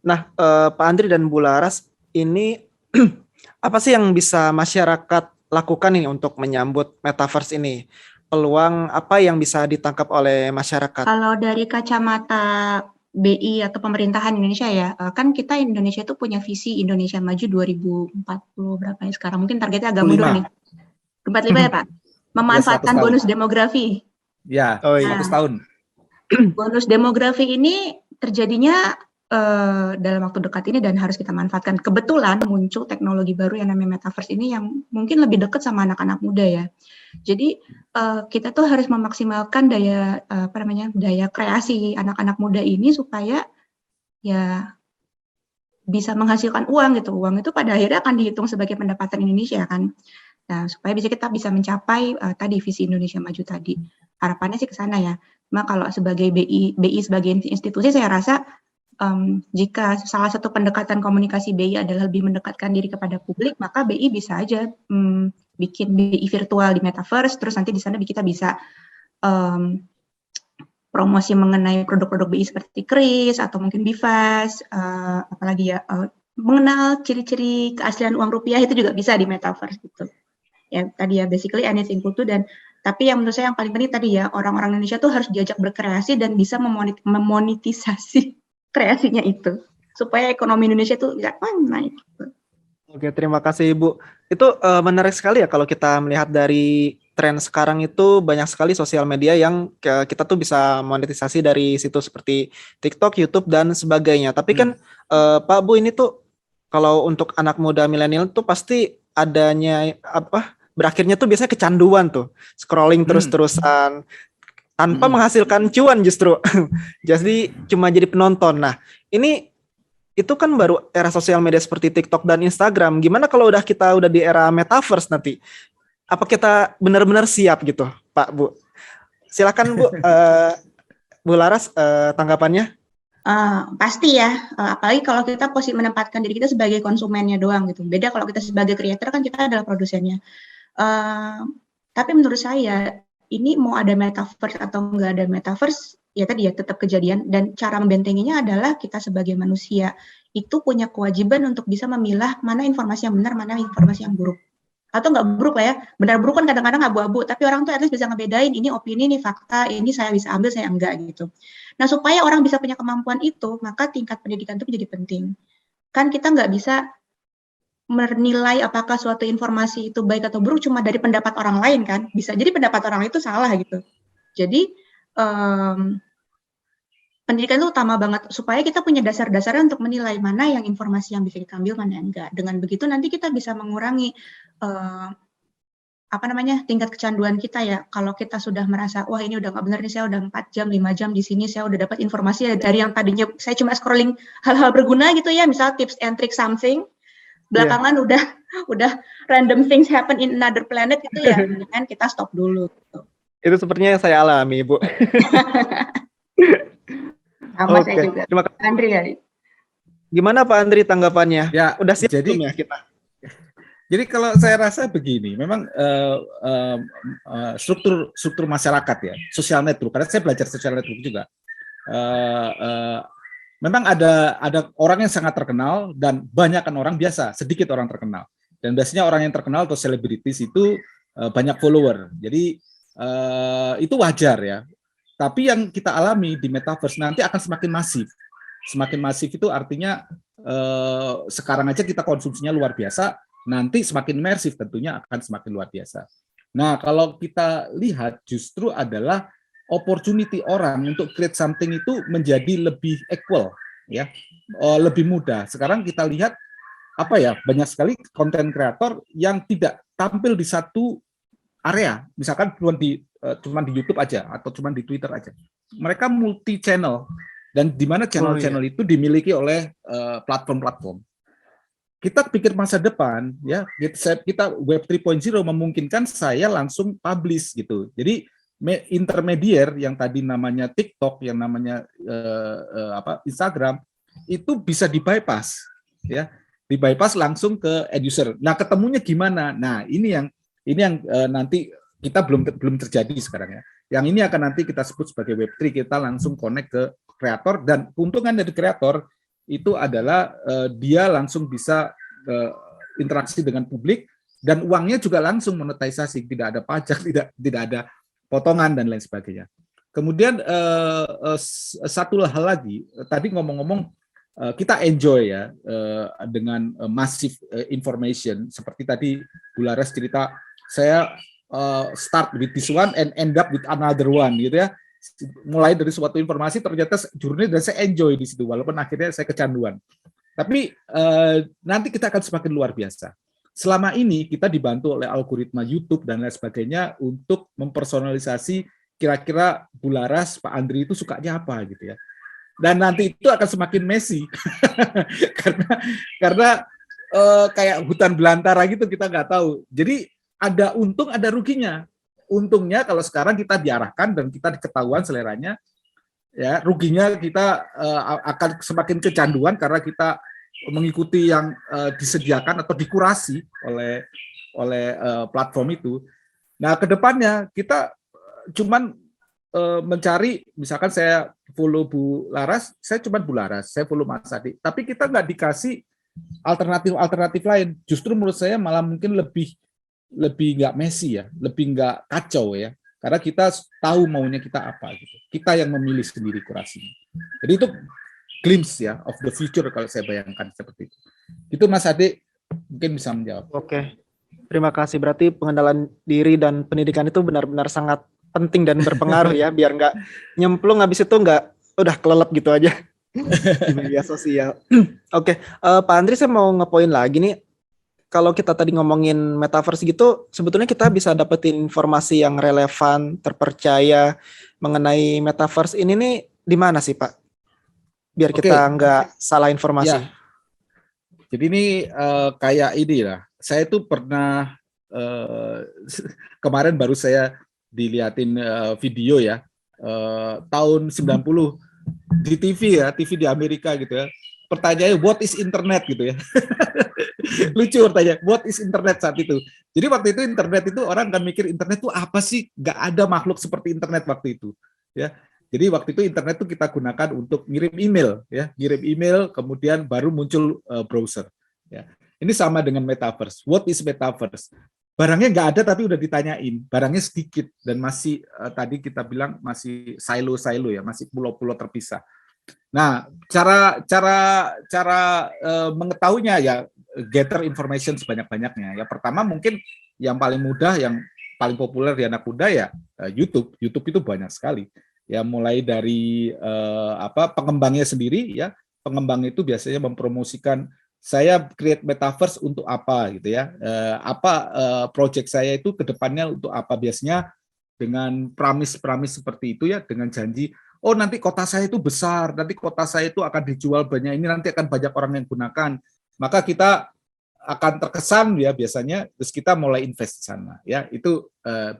Nah, Pak Andri dan Bu Laras, ini apa sih yang bisa masyarakat lakukan nih untuk menyambut metaverse ini? Peluang apa yang bisa ditangkap oleh masyarakat? Kalau dari kacamata BI atau pemerintahan Indonesia ya, kan kita Indonesia itu punya visi Indonesia Maju 2040 berapa ya sekarang? Mungkin targetnya agak mundur 45. nih. 45 ya Pak? Ya, 100 Memanfaatkan tahun. bonus demografi. Ya, Oh iya. 100 tahun. Bonus demografi ini terjadinya dalam waktu dekat ini dan harus kita manfaatkan. Kebetulan muncul teknologi baru yang namanya metaverse ini yang mungkin lebih dekat sama anak-anak muda ya. Jadi kita tuh harus memaksimalkan daya kreasi anak-anak muda ini supaya ya bisa menghasilkan uang gitu. Uang itu pada akhirnya akan dihitung sebagai pendapatan Indonesia kan. Nah, supaya kita bisa mencapai tadi visi Indonesia Maju tadi. Harapannya sih ke sana ya. Nah, kalau sebagai BI sebagai institusi saya rasa jika salah satu pendekatan komunikasi BI adalah lebih mendekatkan diri kepada publik, maka BI bisa aja bikin BI virtual di metaverse, terus nanti di sana kita bisa promosi mengenai produk-produk BI seperti Kris atau mungkin Bifas, apalagi ya mengenal ciri-ciri keaslian uang rupiah itu juga bisa di metaverse gitu. Ya tadi ya basically anything cool dan tapi yang menurut saya yang paling penting tadi ya orang-orang Indonesia tuh harus diajak berkreasi dan bisa memonetisasi kreasinya itu supaya ekonomi Indonesia tuh bisa naik. Oke, terima kasih Ibu. Itu menarik sekali ya kalau kita melihat dari tren sekarang itu banyak sekali sosial media yang kita tuh bisa monetisasi dari situs seperti TikTok, YouTube dan sebagainya. Tapi kan Pak Bu ini tuh kalau untuk anak muda milenial tuh pasti adanya berakhirnya tuh biasanya kecanduan tuh scrolling terus-terusan tanpa menghasilkan cuan justru. Jadi cuma jadi penonton. Nah, ini itu kan baru era sosial media seperti TikTok dan Instagram. Gimana kalau kita udah di era metaverse nanti? Apa kita benar-benar siap gitu, Pak, Bu? Silakan Bu, Bu Laras tanggapannya. Pasti ya, apalagi kalau kita menempatkan diri kita sebagai konsumennya doang gitu. Beda kalau kita sebagai creator kan kita adalah produsennya. Tapi menurut saya ini mau ada metaverse atau nggak ada metaverse, ya tadi ya tetap kejadian dan cara membentenginya adalah kita sebagai manusia itu punya kewajiban untuk bisa memilah mana informasi yang benar, mana informasi yang buruk. Atau nggak buruk lah ya, benar buruk kan kadang-kadang abu-abu, tapi orang tuh at least bisa ngebedain ini opini, ini fakta, ini saya bisa ambil, saya enggak gitu. Nah supaya orang bisa punya kemampuan itu, maka tingkat pendidikan itu menjadi penting. Kan kita nggak bisa menilai apakah suatu informasi itu baik atau buruk cuma dari pendapat orang lain kan, bisa jadi pendapat orang itu salah gitu. Jadi pendidikan itu utama banget supaya kita punya dasar-dasarnya untuk menilai mana yang informasi yang bisa kita ambil, mana yang enggak. Dengan begitu nanti kita bisa mengurangi tingkat kecanduan kita ya. Kalau kita sudah merasa wah ini udah nggak benar nih, saya udah 4 jam 5 jam di sini, saya udah dapat informasi dari yang tadinya saya cuma scrolling hal-hal berguna gitu ya, misal tips and trick something. Belakangan udah random things happen in another planet gitu ya, mendingan kita stop dulu gitu. Itu sepertinya yang saya alami, Bu. Sama saya juga. Terima kasih Andri ya. Gimana Pak Andri tanggapannya? Ya, udah siap belum ya kita? Jadi kalau saya rasa begini, memang struktur masyarakat ya, social network. Karena saya belajar social network juga. Memang ada orang yang sangat terkenal dan banyakkan orang biasa, sedikit orang terkenal. Dan biasanya orang yang terkenal atau selebritis itu banyak follower. Jadi itu wajar ya. Tapi yang kita alami di metaverse nanti akan semakin masif. Semakin masif itu artinya sekarang aja kita konsumsinya luar biasa, nanti semakin imersif tentunya akan semakin luar biasa. Nah, kalau kita lihat justru adalah opportunity orang untuk create something itu menjadi lebih equal, ya, lebih mudah. Sekarang kita lihat banyak sekali konten kreator yang tidak tampil di satu area, misalkan cuma di YouTube aja atau cuma di Twitter aja. Mereka multi channel dan di mana channel-channel itu dimiliki oleh platform-platform. Kita pikir masa depan, ya, kita Web 3.0 memungkinkan saya langsung publish gitu. Jadi intermediate yang tadi namanya TikTok, yang namanya Instagram, itu bisa di-bypass, ya, di-bypass langsung ke end user. Nah, ketemunya gimana? Nah, ini yang nanti kita belum terjadi sekarang ya. Yang ini akan nanti kita sebut sebagai Web3, kita langsung connect ke kreator dan keuntungan dari kreator itu adalah dia langsung bisa interaksi dengan publik dan uangnya juga langsung monetisasi, tidak ada pajak, tidak ada potongan dan lain sebagainya. Kemudian satu hal lagi, tadi ngomong-ngomong kita enjoy ya dengan massive information seperti tadi Bu Laras cerita, saya start with this one and end up with another one gitu ya. Mulai dari suatu informasi ternyata jurnalnya dan saya enjoy di situ walaupun akhirnya saya kecanduan. Tapi nanti kita akan semakin luar biasa. Selama ini kita dibantu oleh algoritma YouTube dan lain sebagainya untuk mempersonalisasi kira-kira Bu Laras, Pak Andri itu sukanya apa gitu ya. Dan nanti itu akan semakin messy karena kayak hutan belantara gitu kita nggak tahu. Jadi ada untung ada ruginya. Untungnya kalau sekarang kita diarahkan dan kita diketahuan seleranya, ya ruginya kita akan semakin kecanduan karena kita mengikuti yang disediakan atau dikurasi oleh platform itu. Nah, kedepannya kita cuman mencari, misalkan saya follow Bu Laras, saya cuma Bu Laras, saya follow Mas Adi, tapi kita nggak dikasih alternatif lain. Justru menurut saya malah mungkin lebih nggak messy ya, lebih nggak kacau ya, karena kita tahu maunya kita apa gitu. Kita yang memilih sendiri kurasinya. Jadi itu glimpse ya of the future kalau saya bayangkan seperti itu. Itu Mas Ade mungkin bisa menjawab. Oke, terima kasih. Berarti pengenalan diri dan pendidikan itu benar-benar sangat penting dan berpengaruh ya, biar nggak nyemplung habis itu nggak udah kelelep gitu aja di media sosial. Oke, Pak Andri, saya mau ngepoin lagi nih. Kalau kita tadi ngomongin metaverse gitu, sebetulnya kita bisa dapetin informasi yang relevan, terpercaya mengenai metaverse ini nih di mana sih, Pak? Biar kita nggak salah informasi. Ya. Jadi ini kayak ini lah. Saya tuh pernah kemarin baru saya dilihatin video ya tahun 90 di TV ya, TV di Amerika gitu ya. Pertanyaannya what is internet gitu ya. Lucu pertanyaan, what is internet saat itu. Jadi waktu itu internet itu orang kan mikir internet itu apa sih? Nggak ada makhluk seperti internet waktu itu ya. Jadi waktu itu internet itu kita gunakan untuk ngirim email, ya, ngirim email, kemudian baru muncul browser. Ya, ini sama dengan metaverse. What is metaverse? Barangnya nggak ada tapi udah ditanyain. Barangnya sedikit dan masih tadi kita bilang masih silo-silo ya, masih pulau-pulau terpisah. Nah, cara mengetahuinya ya gather information sebanyak-banyaknya. Ya pertama mungkin yang paling mudah, yang paling populer di anak muda ya YouTube. YouTube itu banyak sekali. Ya mulai dari pengembangnya sendiri ya, pengembang itu biasanya mempromosikan saya create metaverse untuk apa gitu ya, project saya itu kedepannya untuk apa, biasanya dengan promise seperti itu ya, dengan janji oh nanti kota saya itu besar, nanti kota saya itu akan dijual banyak, ini nanti akan banyak orang yang gunakan, maka kita akan terkesan ya biasanya, terus kita mulai invest di sana ya, itu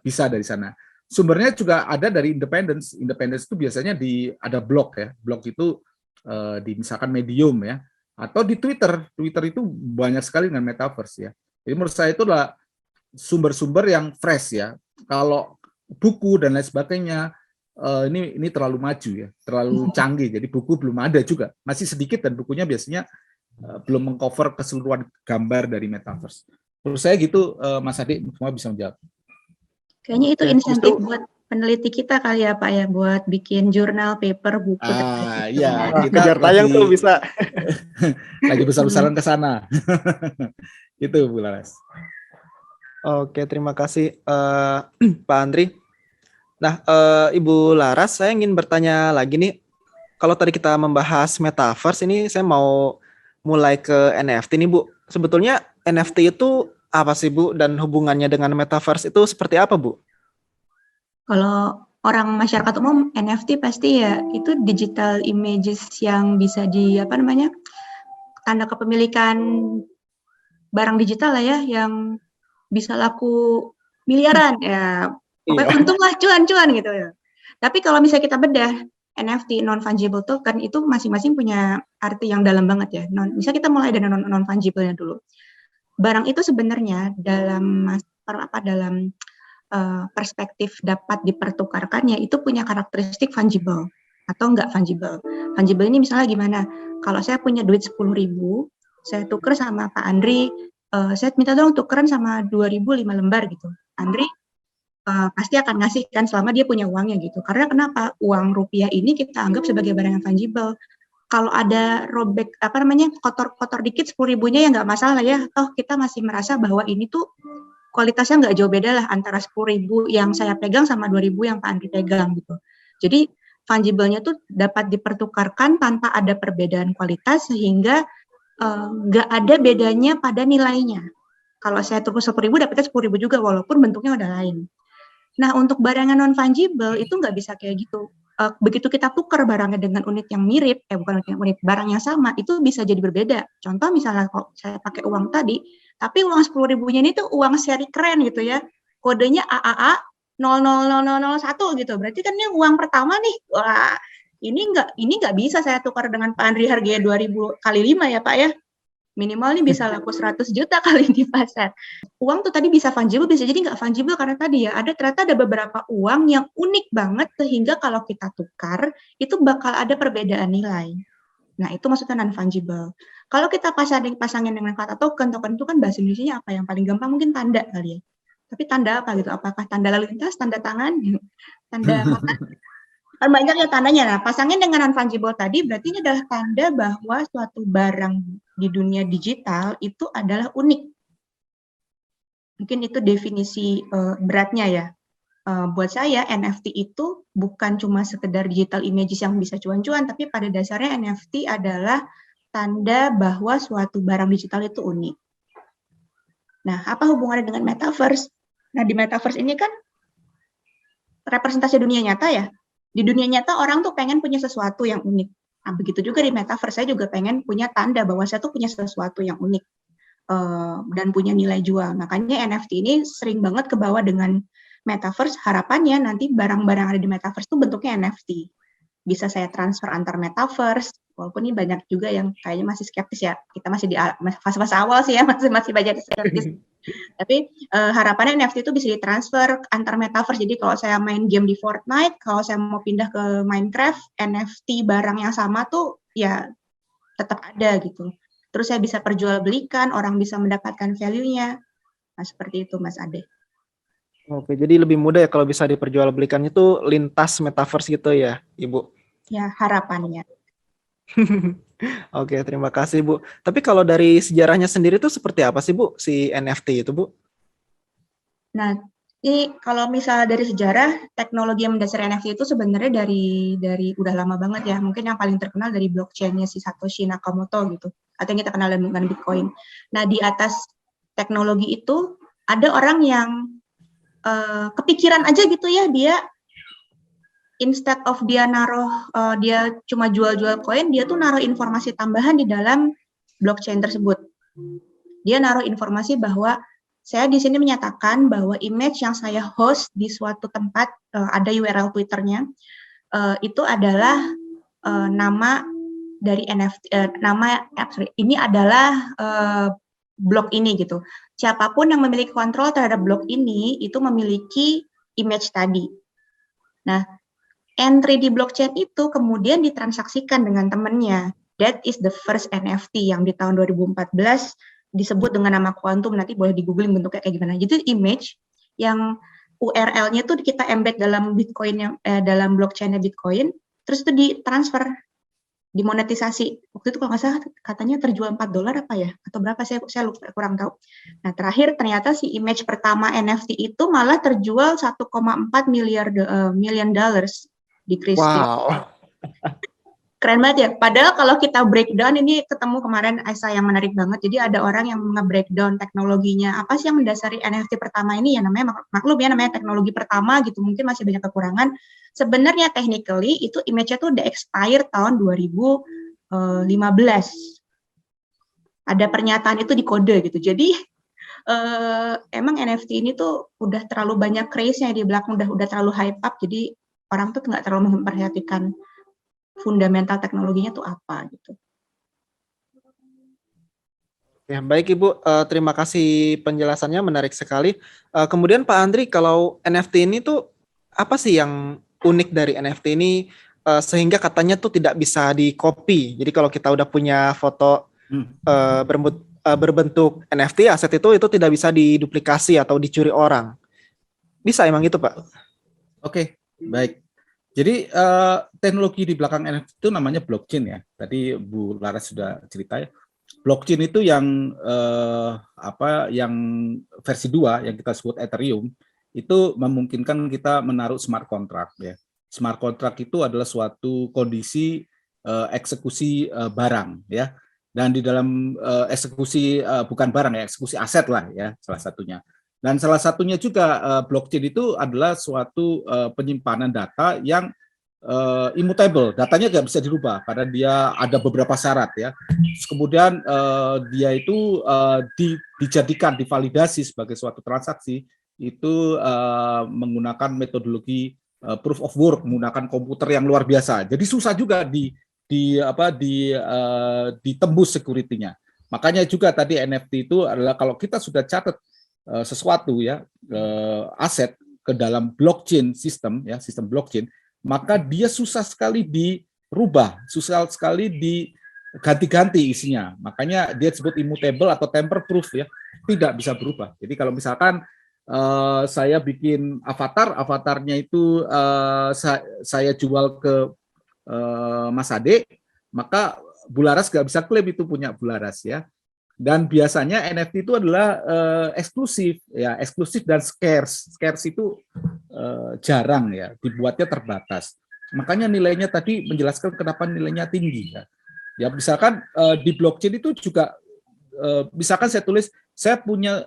bisa dari sana. Sumbernya juga ada dari Independence. Independence itu biasanya ada blog ya. Blog itu di misalkan Medium ya, atau di Twitter. Twitter itu banyak sekali dengan metaverse ya. Jadi menurut saya itulah sumber-sumber yang fresh ya. Kalau buku dan lain sebagainya ini terlalu maju ya, terlalu canggih. Jadi buku belum ada juga, masih sedikit dan bukunya biasanya belum mengcover keseluruhan gambar dari metaverse. Menurut saya gitu, Mas Adi semua bisa menjawab. Kayaknya itu insentif buat peneliti kita kali ya Pak ya, buat bikin jurnal, paper, buku. Iya, kita kejar tayang tuh bisa. Lagi besar-besaran ke sana. Itu Bu Laras. Oke, terima kasih Pak Andri. Nah, Ibu Laras, saya ingin bertanya lagi nih. Kalau tadi kita membahas metaverse, ini saya mau mulai ke NFT nih Bu. Sebetulnya NFT itu apa sih Bu, dan hubungannya dengan metaverse itu seperti apa Bu? Kalau orang masyarakat umum, NFT pasti ya itu digital images yang bisa tanda kepemilikan barang digital lah ya, yang bisa laku miliaran ya, pokoknya untung lah, cuan gitu ya. Tapi kalau misalnya kita bedah NFT non fungible token itu masing-masing punya arti yang dalam banget ya. Misalnya kita mulai dari non fungible-nya dulu. Barang itu sebenarnya dalam perspektif dapat dipertukarkannya itu punya karakteristik fungible atau nggak fungible. Fungible ini misalnya gimana? Kalau saya punya duit 10.000, saya tuker sama Pak Andri, saya minta tolong tukeran sama 2.000 5 lembar gitu. Andri pasti akan ngasih kan selama dia punya uangnya gitu. Karena kenapa? Uang rupiah ini kita anggap sebagai barang yang fungible. Kalau ada robek kotor-kotor dikit 10.000-nya ya nggak masalah ya. Toh kita masih merasa bahwa ini tuh kualitasnya nggak jauh beda lah antara 10.000 yang saya pegang sama 2.000 yang Pak Andri pegang gitu. Jadi fungible-nya tuh dapat dipertukarkan tanpa ada perbedaan kualitas sehingga nggak ada bedanya pada nilainya. Kalau saya tukar 10.000 dapetnya 10.000 juga walaupun bentuknya udah lain. Nah, untuk barang yang non-fungible itu nggak bisa kayak gitu. Begitu kita tukar barangnya dengan unit yang mirip, barang yang sama, itu bisa jadi berbeda. Contoh misalnya kalau saya pakai uang tadi, tapi uang 10.000-nya ini tuh uang seri keren gitu ya. Kodenya AAA 000001 gitu. Berarti kan ini uang pertama nih. Wah, ini nggak bisa saya tukar dengan Pak Andri harganya 2.000 kali 5 ya, Pak ya. Minimal nih bisa laku 100 juta kali di pasar. Uang tuh tadi bisa fungible, bisa jadi nggak fungible karena tadi ya ternyata ada beberapa uang yang unik banget sehingga kalau kita tukar itu bakal ada perbedaan nilai. Nah itu maksudnya non fungible. Kalau kita pasangin dengan kata token itu kan bahasa Indonesianya apa yang paling gampang mungkin tanda kali ya. Tapi tanda apa gitu? Apakah tanda lalu lintas, tanda tangan, tanda mata? Kan banyak ya tandanya. Nah, pasangin dengan non-fungible tadi berarti ini adalah tanda bahwa suatu barang di dunia digital itu adalah unik. Mungkin itu definisi beratnya ya. Buat saya NFT itu bukan cuma sekedar digital images yang bisa cuan-cuan, tapi pada dasarnya NFT adalah tanda bahwa suatu barang digital itu unik. Nah, apa hubungannya dengan metaverse? Nah, di metaverse ini kan representasi dunia nyata ya. Di dunia nyata orang tuh pengen punya sesuatu yang unik. Nah, begitu juga di metaverse, saya juga pengen punya tanda bahwa saya tuh punya sesuatu yang unik dan punya nilai jual. Makanya NFT ini sering banget kebawa dengan metaverse. Harapannya nanti barang-barang ada di metaverse tuh bentuknya NFT. Bisa saya transfer antar metaverse, walaupun ini banyak juga yang kayaknya masih skeptis ya. Kita masih di fase-fase awal sih ya, masih banyak skeptis. Tapi harapannya NFT itu bisa ditransfer antar metaverse. Jadi kalau saya main game di Fortnite, kalau saya mau pindah ke Minecraft, NFT barang yang sama tuh ya tetap ada gitu. Terus saya bisa perjualbelikan, orang bisa mendapatkan value-nya. Nah, seperti itu Mas Ade. Oke, jadi lebih mudah ya kalau bisa diperjualbelikan itu lintas metaverse gitu ya, Ibu? Ya, harapannya. Oke, terima kasih Bu. Tapi kalau dari sejarahnya sendiri itu seperti apa sih Bu, si NFT itu Bu? Nah, ini kalau misalnya dari sejarah, teknologi yang mendasari NFT itu sebenarnya dari udah lama banget ya. Mungkin yang paling terkenal dari blockchain-nya si Satoshi Nakamoto gitu. Atau yang kita kenal dengan Bitcoin. Nah, di atas teknologi itu ada orang yang kepikiran aja gitu ya, dia instead of dia naruh, dia cuma jual-jual koin, dia tuh naruh informasi tambahan di dalam blockchain tersebut. Dia naruh informasi bahwa saya di sini menyatakan bahwa image yang saya host di suatu tempat, ada URL Twitter-nya, itu adalah nama dari NFT, ini adalah blog ini gitu. Siapapun yang memiliki kontrol terhadap blog ini, itu memiliki image tadi. Nah, entry di blockchain itu kemudian ditransaksikan dengan temannya. That is the first NFT yang di tahun 2014 disebut dengan nama Quantum, nanti boleh di-googling bentuknya kayak gimana. Jadi image yang URL-nya tuh kita embed dalam Bitcoin dalam blockchain-nya Bitcoin, terus itu ditransfer, dimonetisasi. Waktu itu kalau nggak salah katanya terjual $4 apa ya? Atau berapa, saya lupa, kurang tahu. Nah, terakhir ternyata si image pertama NFT itu malah terjual 1,4 million dollars di Christie. Wow. Keren banget ya. Padahal kalau kita breakdown, ini ketemu kemarin Aisyah yang menarik banget. Jadi ada orang yang nge-breakdown teknologinya. Apa sih yang mendasari NFT pertama ini? Ya namanya maklum ya, namanya teknologi pertama gitu. Mungkin masih banyak kekurangan. Sebenarnya technically itu image-nya tuh udah expire tahun 2015. Ada pernyataan itu di kode gitu. Jadi emang NFT ini tuh udah terlalu banyak craze-nya di belakang, udah terlalu hype up. Jadi orang tuh nggak terlalu memperhatikan fundamental teknologinya tuh apa gitu. Ya, baik Ibu, terima kasih penjelasannya, menarik sekali. Kemudian Pak Andri, kalau NFT ini tuh apa sih yang unik dari NFT ini? sehingga katanya tuh tidak bisa di-copy. Jadi kalau kita udah punya foto berbentuk NFT aset itu tidak bisa diduplikasi atau dicuri orang. Bisa emang gitu, Pak? Oke, baik. Jadi teknologi di belakang NFT itu namanya blockchain ya. Tadi Bu Laras sudah cerita ya. Blockchain itu yang yang versi 2 yang kita sebut Ethereum itu memungkinkan kita menaruh smart contract ya. Smart contract itu adalah suatu kondisi eksekusi barang ya. Dan di dalam eksekusi bukan barang ya, eksekusi aset lah ya salah satunya. Dan salah satunya juga blockchain itu adalah suatu penyimpanan data yang immutable, datanya nggak bisa dirubah karena dia ada beberapa syarat ya. Kemudian dia itu dijadikan, divalidasi sebagai suatu transaksi itu menggunakan metodologi proof of work, menggunakan komputer yang luar biasa. Jadi susah juga ditembus security-nya. Makanya juga tadi NFT itu adalah kalau kita sudah catat sesuatu ya aset ke dalam blockchain sistem ya, sistem blockchain, maka dia susah sekali dirubah, susah sekali diganti-ganti isinya. Makanya dia disebut immutable atau tamper proof ya, tidak bisa berubah. Jadi kalau misalkan saya bikin avatarnya itu saya jual ke Mas Ade, maka Bularas nggak bisa klaim itu punya Bularas ya. Dan biasanya NFT itu adalah eksklusif ya, eksklusif dan scarce. Scarce itu jarang ya, dibuatnya terbatas. Makanya nilainya tadi menjelaskan kenapa nilainya tinggi ya. Ya misalkan di blockchain itu juga misalkan saya tulis saya punya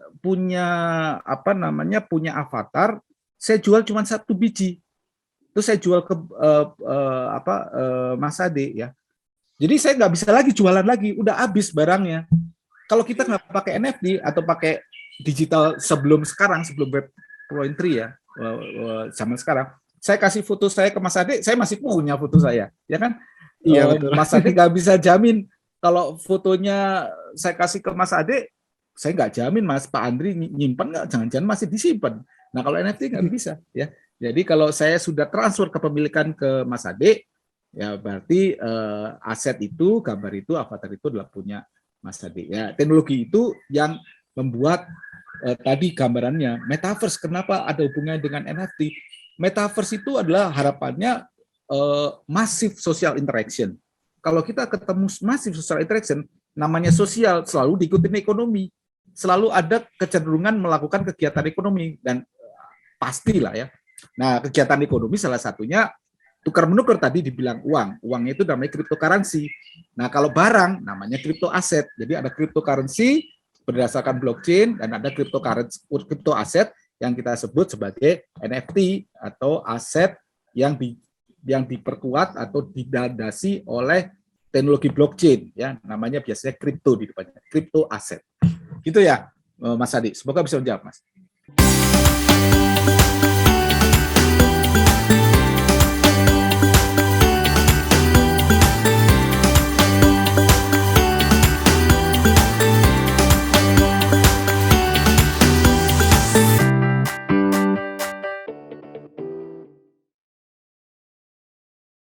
avatar, saya jual cuma 1 biji. Itu saya jual ke Mas Ade ya. Jadi saya nggak bisa lagi jualan lagi, udah habis barangnya. Kalau kita nggak pakai NFT atau pakai digital sebelum Web 3 ya, zaman sekarang, saya kasih foto saya ke Mas Ade, saya masih punya foto saya, ya kan? Iya, betul. Mas Ade nggak bisa jamin kalau fotonya saya kasih ke Mas Ade, saya nggak jamin Mas Pak Andri nyimpan nggak, jangan-jangan masih disimpan. Nah kalau NFT nggak bisa ya. Jadi kalau saya sudah transfer kepemilikan ke Mas Ade, ya berarti aset itu, gambar itu, avatar itu adalah punya Mas Ade. Ya, teknologi itu yang membuat tadi gambarannya metaverse. Kenapa ada hubungannya dengan NFT? Metaverse itu adalah harapannya massive social interaction. Kalau kita ketemu massive social interaction, namanya sosial selalu diikutin ekonomi. Selalu ada kecenderungan melakukan kegiatan ekonomi dan pastilah ya. Nah, kegiatan ekonomi salah satunya tukar menukar tadi dibilang uang. Uangnya itu namanya cryptocurrency. Nah, kalau barang namanya crypto aset. Jadi ada cryptocurrency berdasarkan blockchain dan ada crypto aset yang kita sebut sebagai NFT atau aset yang diperkuat atau didandasi oleh teknologi blockchain ya, namanya biasanya kripto di depannya, crypto aset. Gitu ya, Mas Adi. Semoga bisa menjawab, Mas.